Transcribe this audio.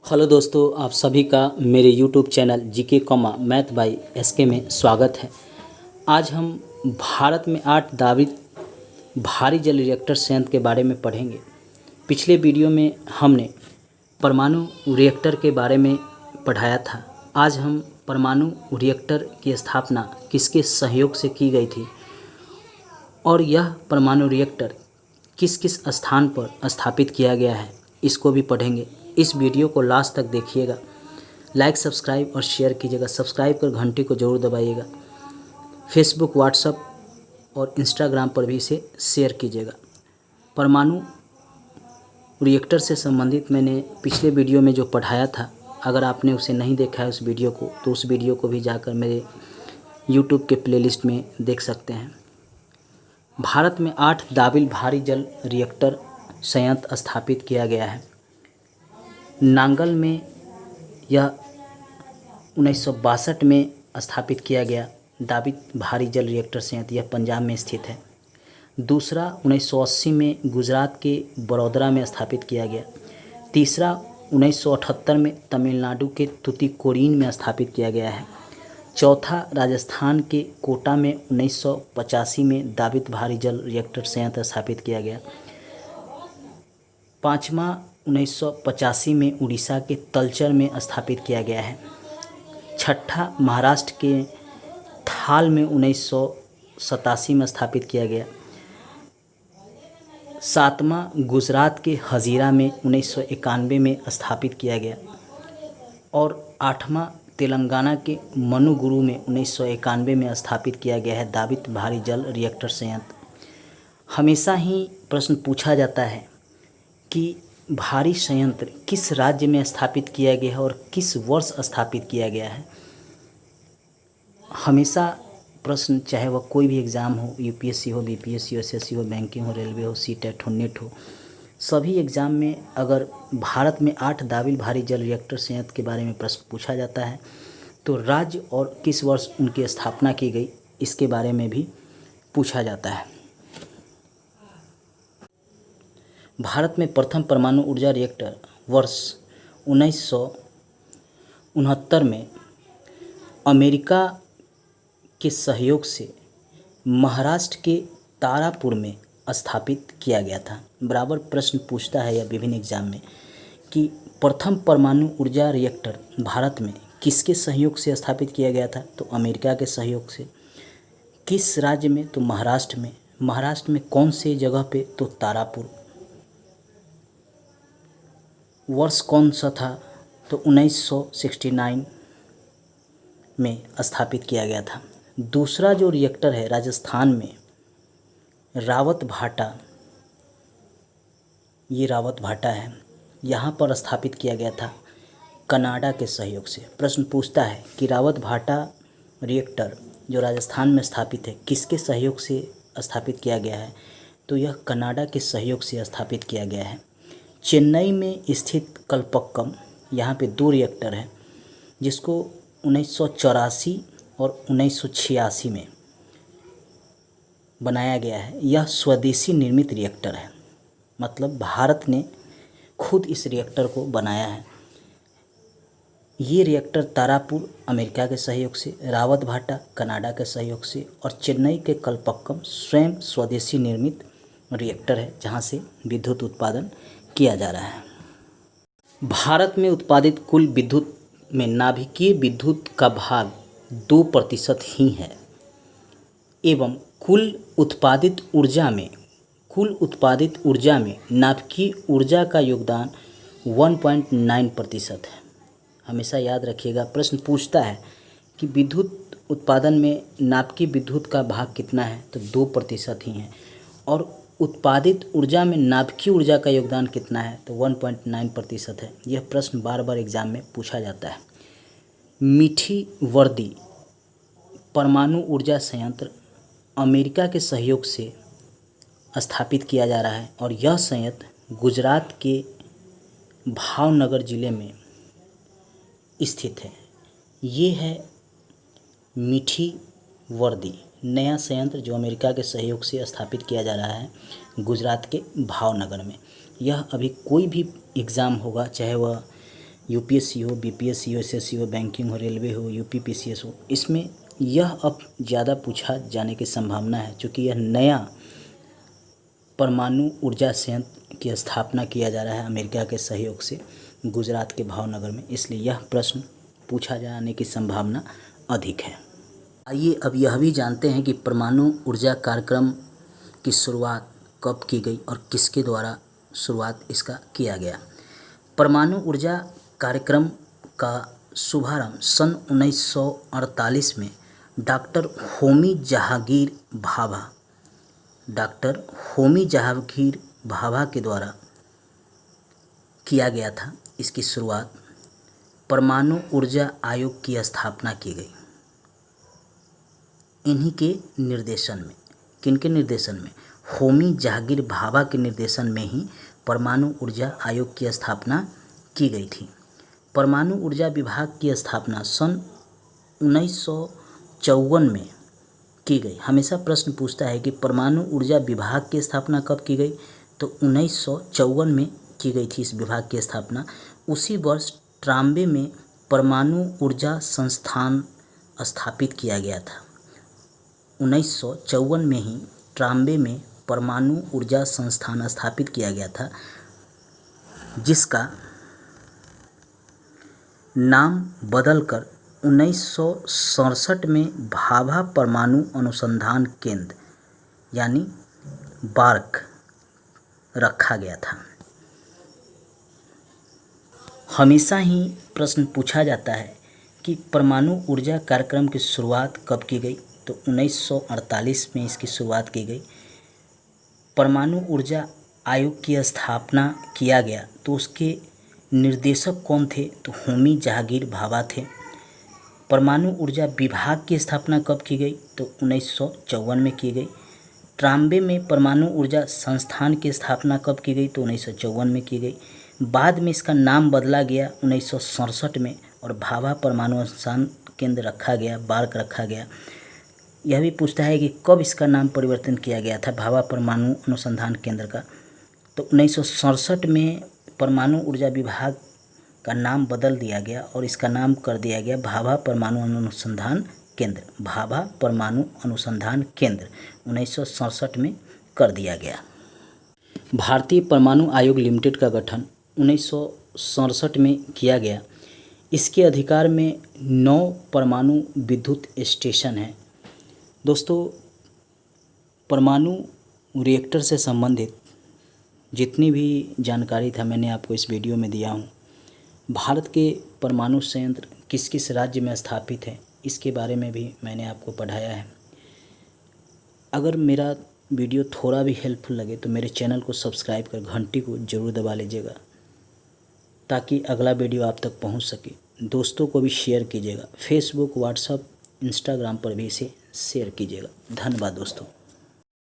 Hello दोस्तों, आप सभी का मेरे YouTube channel GK comma math by SK में स्वागत है। आज हम भारत में 8 दावित भारी जल रिएक्टर संयंत्र के बारे में पढ़ेंगे। पिछले वीडियो में हमने परमाणु रिएक्टर के बारे में पढ़ाया था। आज हम परमाणु रिएक्टर की स्थापना किसके सहयोग से की गई थी और यह परमाणु रिएक्टर किस किस स्थान पर स्थापित किया गया है, इसको भी पढ़ेंगे। इस वीडियो को लास्ट तक देखिएगा। लाइक, सब्सक्राइब और शेयर कीजिएगा। सब्सक्राइब कर घंटी को ज़रूर दबाइएगा। फेसबुक, व्हाट्सएप और इंस्टाग्राम पर भी इसे शेयर कीजिएगा। परमाणु रिएक्टर से संबंधित मैंने पिछले वीडियो में जो पढ़ाया था, अगर आपने उसे नहीं देखा है उस वीडियो को, तो उस वीडियो को भी जाकर मेरे यूट्यूब के प्लेलिस्ट में देख सकते हैं। भारत में 8 दाविल भारी जल रिएक्टर संयंत्र स्थापित किया गया है। नांगल में यह 1962 में स्थापित किया गया दावित भारी जल रिएक्टर संयंत्र, यह पंजाब में स्थित है। दूसरा 1980 में गुजरात के बड़ौदरा में स्थापित किया गया। तीसरा 1978 में तमिलनाडु के तूतीकोरिन में स्थापित किया गया है। चौथा राजस्थान के कोटा में 1985 में दावित भारी जल रिएक्टर संयंत्र स्थापित किया गया। पाँचवा 1985 में उड़ीसा के तलचर में स्थापित किया गया है। छठा महाराष्ट्र के थाल में 1987 में स्थापित किया गया। सातवां गुजरात के हजीरा में 1991 में स्थापित किया गया। और आठवां तेलंगाना के मनुगुरु में 1991 में स्थापित किया गया है दावित भारी जल रिएक्टर संयंत्र। हमेशा ही प्रश्न पूछा जाता है कि भारी संयंत्र किस राज्य में स्थापित किया गया है और किस वर्ष स्थापित किया गया है। हमेशा प्रश्न, चाहे वह कोई भी एग्ज़ाम हो, यूपीएससी हो, बीपीएससी हो, एसएससी हो, बैंकिंग हो, रेलवे हो, सीटेट हो, नेट हो, सभी एग्ज़ाम में अगर भारत में 8 दाविल भारी जल रिएक्टर संयंत्र के बारे में प्रश्न पूछा जाता है तो राज्य और किस वर्ष उनकी स्थापना की गई, इसके बारे में भी पूछा जाता है। भारत में प्रथम परमाणु ऊर्जा रिएक्टर वर्ष 1969 में अमेरिका के सहयोग से महाराष्ट्र के तारापुर में स्थापित किया गया था। बराबर प्रश्न पूछता है यह विभिन्न एग्जाम में कि प्रथम परमाणु ऊर्जा रिएक्टर भारत में किसके सहयोग से स्थापित किया गया था, तो अमेरिका के सहयोग से। किस राज्य में, तो महाराष्ट्र में। महाराष्ट्र में कौन से जगह पे, तो तारापुर। वर्ष कौन सा था, तो 1969 में स्थापित किया गया था। दूसरा जो रिएक्टर है राजस्थान में रावत भाटा, ये रावत भाटा है, यहाँ पर स्थापित किया गया था कनाडा के सहयोग से। प्रश्न पूछता है कि रावत भाटा रिएक्टर जो राजस्थान में स्थापित है किसके सहयोग से स्थापित किया गया है, तो यह कनाडा के सहयोग से स्थापित किया गया है। चेन्नई में स्थित कलपक्कम, यहाँ पे 2 रिएक्टर हैं जिसको 1984 और 1986 में बनाया गया है। यह स्वदेशी निर्मित रिएक्टर है, मतलब भारत ने खुद इस रिएक्टर को बनाया है। ये रिएक्टर तारापुर अमेरिका के सहयोग से, रावत भाटा कनाडा के सहयोग से और चेन्नई के कलपक्कम स्वयं स्वदेशी निर्मित रिएक्टर है जहाँ से विद्युत उत्पादन किया जा रहा है। भारत में उत्पादित कुल विद्युत में नाभिकीय विद्युत का भाग 2% ही है एवं कुल उत्पादित ऊर्जा में नाभिकीय ऊर्जा का योगदान 1.9% है। हमेशा याद रखिएगा, प्रश्न पूछता है कि विद्युत उत्पादन में नाभिकीय विद्युत का भाग कितना है, तो 2% ही है। और उत्पादित ऊर्जा में नाभिकीय ऊर्जा का योगदान कितना है, तो 1.9% है। यह प्रश्न बार बार एग्जाम में पूछा जाता है। मीठी वर्दी परमाणु ऊर्जा संयंत्र अमेरिका के सहयोग से स्थापित किया जा रहा है और यह संयंत्र गुजरात के भावनगर ज़िले में स्थित है। ये है मीठी वर्दी नया संयंत्र जो अमेरिका के सहयोग से स्थापित किया जा रहा है गुजरात के भावनगर में। यह अभी कोई भी एग्ज़ाम होगा, चाहे वह यूपीएससी हो, बीपीएससी हो, एसएससी हो, बैंकिंग हो, रेलवे हो, यूपीपीसीएस हो, इसमें यह अब ज़्यादा पूछा जाने की संभावना है, क्योंकि यह नया परमाणु ऊर्जा संयंत्र की स्थापना किया जा रहा है अमेरिका के सहयोग से गुजरात के भावनगर में, इसलिए यह प्रश्न पूछा जाने की संभावना अधिक है। आइए अब यह भी जानते हैं कि परमाणु ऊर्जा कार्यक्रम की शुरुआत कब की गई और किसके द्वारा शुरुआत इसका किया गया। परमाणु ऊर्जा कार्यक्रम का शुभारंभ सन 1948 में डॉक्टर होमी जहांगीर भाभा के द्वारा किया गया था। इसकी शुरुआत परमाणु ऊर्जा आयोग की स्थापना की गई। इन्हीं के निर्देशन में, किनके निर्देशन में, होमी जहांगीर भाभा के निर्देशन में ही परमाणु ऊर्जा आयोग की स्थापना की गई थी। परमाणु ऊर्जा विभाग की स्थापना सन 1954 में की गई। हमेशा प्रश्न पूछता है कि परमाणु ऊर्जा विभाग की स्थापना कब की गई, तो 1954 में की गई थी इस विभाग की स्थापना। उसी वर्ष ट्राम्बे में परमाणु ऊर्जा संस्थान स्थापित किया गया था। 1954 में ही ट्राम्बे में परमाणु ऊर्जा संस्थान स्थापित किया गया था, जिसका नाम बदलकर 1967 में भाभा परमाणु अनुसंधान केंद्र यानी बार्क रखा गया था। हमेशा ही प्रश्न पूछा जाता है कि परमाणु ऊर्जा कार्यक्रम की शुरुआत कब की गई, तो 1948 में इसकी शुरुआत की गई। परमाणु ऊर्जा आयोग की स्थापना किया गया, तो उसके निर्देशक कौन थे, तो होमी जहांगीर भाभा थे। परमाणु ऊर्जा विभाग की स्थापना कब की गई, तो 1954 में की गई। ट्राम्बे में परमाणु ऊर्जा संस्थान की स्थापना कब की गई, तो 1954 में की गई। बाद में इसका नाम बदला गया 1967 में और भाभा परमाणु अनुसंधान केंद्र रखा गया, बार्क रखा गया। यह भी पूछता है कि कब इसका नाम परिवर्तन किया गया था भाभा परमाणु अनुसंधान केंद्र का, तो 1967 में परमाणु ऊर्जा विभाग का नाम बदल दिया गया और इसका नाम कर दिया गया भाभा परमाणु अनुसंधान केंद्र। भाभा परमाणु अनुसंधान केंद्र 1967 में कर दिया गया। भारतीय परमाणु आयोग लिमिटेड का गठन 1967 में किया गया। इसके अधिकार में 9 परमाणु विद्युत स्टेशन हैं। दोस्तों, परमाणु रिएक्टर से संबंधित जितनी भी जानकारी था मैंने आपको इस वीडियो में दिया हूँ। भारत के परमाणु संयंत्र किस किस राज्य में स्थापित है, इसके बारे में भी मैंने आपको पढ़ाया है। अगर मेरा वीडियो थोड़ा भी हेल्पफुल लगे तो मेरे चैनल को सब्सक्राइब कर घंटी को ज़रूर दबा लीजिएगा, ताकि अगला वीडियो आप तक पहुंच सके। दोस्तों को भी शेयर कीजिएगा, फेसबुक, व्हाट्सएप, इंस्टाग्राम पर भी इसे शेयर कीजिएगा। धन्यवाद दोस्तों।